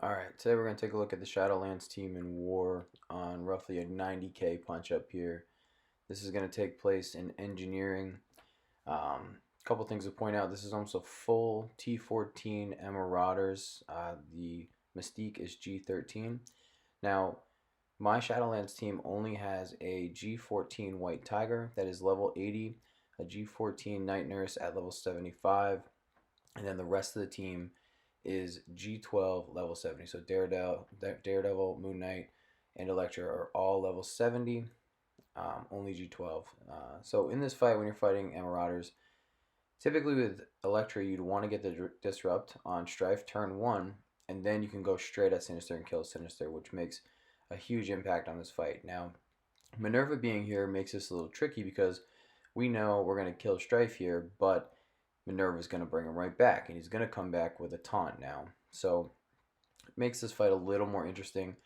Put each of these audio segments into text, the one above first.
Alright, today we're going to take a look at the ShadowLands team in War on roughly a 90k punch up here. This is going to take place in engineering. Couple things to point out. This is almost a full T14 Marauders. The Mystique is G13. Now, my ShadowLands team only has a G14 White Tiger that is level 80, a G14 Night Nurse at level 75, and then the rest of the team is G12 level 70. So Daredevil, Moon Knight, and Elektra are all level 70. Only G12. So in this fight, when you're fighting Marauders, typically with Elektra, you'd want to get the disrupt on stryfe turn 1, and then you can go straight at Sinister and kill Sinister, which makes a huge impact on this fight. Now, Minerva being here makes this a little tricky because we know we're going to kill stryfe here, but Minerva's going to bring him right back, and he's going to come back with a taunt now. So it makes this fight a little more interesting,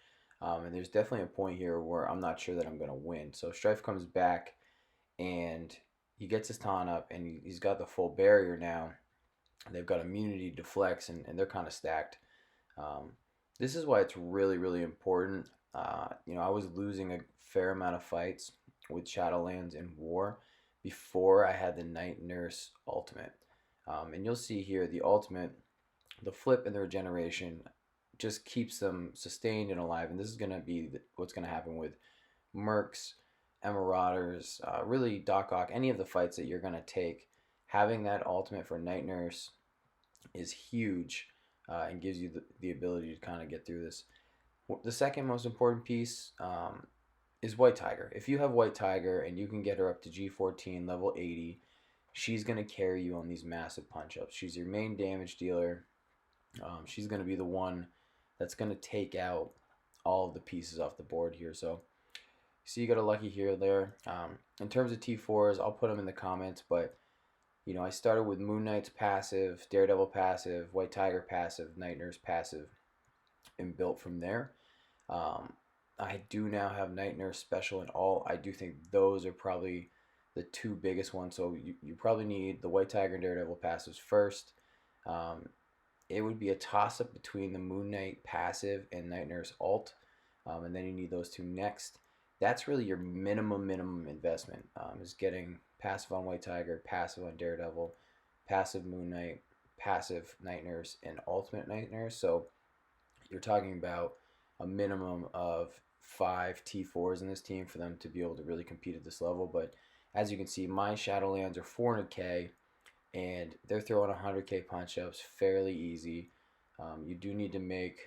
and there's definitely a point here where I'm not sure that I'm going to win. So stryfe comes back, and he gets his taunt up, and he's got the full barrier now. They've got immunity, deflects, and they're kind of stacked. This is why it's really, really important. I was losing a fair amount of fights with ShadowLands in War before I had the Night Nurse ultimate. And you'll see here the ultimate, the flip and the regeneration just keeps them sustained and alive. And this is going to be what's going to happen with Mercs, Marauders, really Doc Ock, any of the fights that you're going to take. Having that ultimate for Night Nurse is huge and gives you the ability to kind of get through this. The second most important piece is White Tiger. If you have White Tiger and you can get her up to G14 level 80, she's going to carry you on these massive punch-ups. She's your main damage dealer. She's going to be the one that's going to take out all of the pieces off the board here. So you got a lucky here there. In terms of T4s, I'll put them in the comments, but I started with Moon Knight's passive, Daredevil passive, White Tiger passive, Night Nurse passive, and built from there. I do now have Night Nurse special and all. I do think those are probably the two biggest ones. So you probably need the White Tiger and Daredevil passives first. It would be a toss-up between the Moon Knight passive and Night Nurse ult. And then you need those two next. That's really your minimum investment, is getting passive on White Tiger, passive on Daredevil, passive Moon Knight, passive Night Nurse, and ultimate Night Nurse. So you're talking about a minimum of 5 T4s in this team for them to be able to really compete at this level. But as you can see, my ShadowLands are 400k, and they're throwing 100k punch-ups fairly easy. You do need to make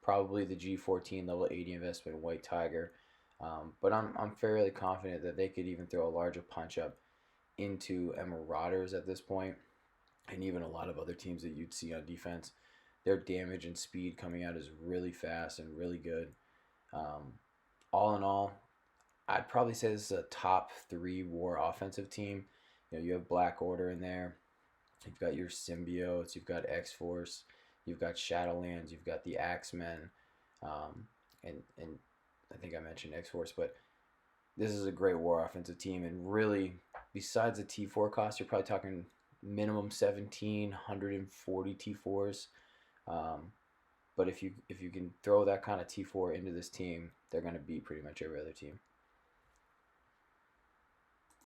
probably the G14 level 80 investment in White Tiger. But I'm fairly confident that they could even throw a larger punch-up into Marauders at this point, and even a lot of other teams that you'd see on defense. Their damage and speed coming out is really fast and really good. All in all, I'd probably say this is a top 3 War offensive team. You have Black Order in there. You've got your Symbiotes. You've got X-Force. You've got ShadowLands. You've got the Axemen. And I think I mentioned X-Force, but this is a great War offensive team. And really, besides the T4 cost, you're probably talking minimum 1,740 T4s. But if you can throw that kind of T4 into this team, they're going to beat pretty much every other team.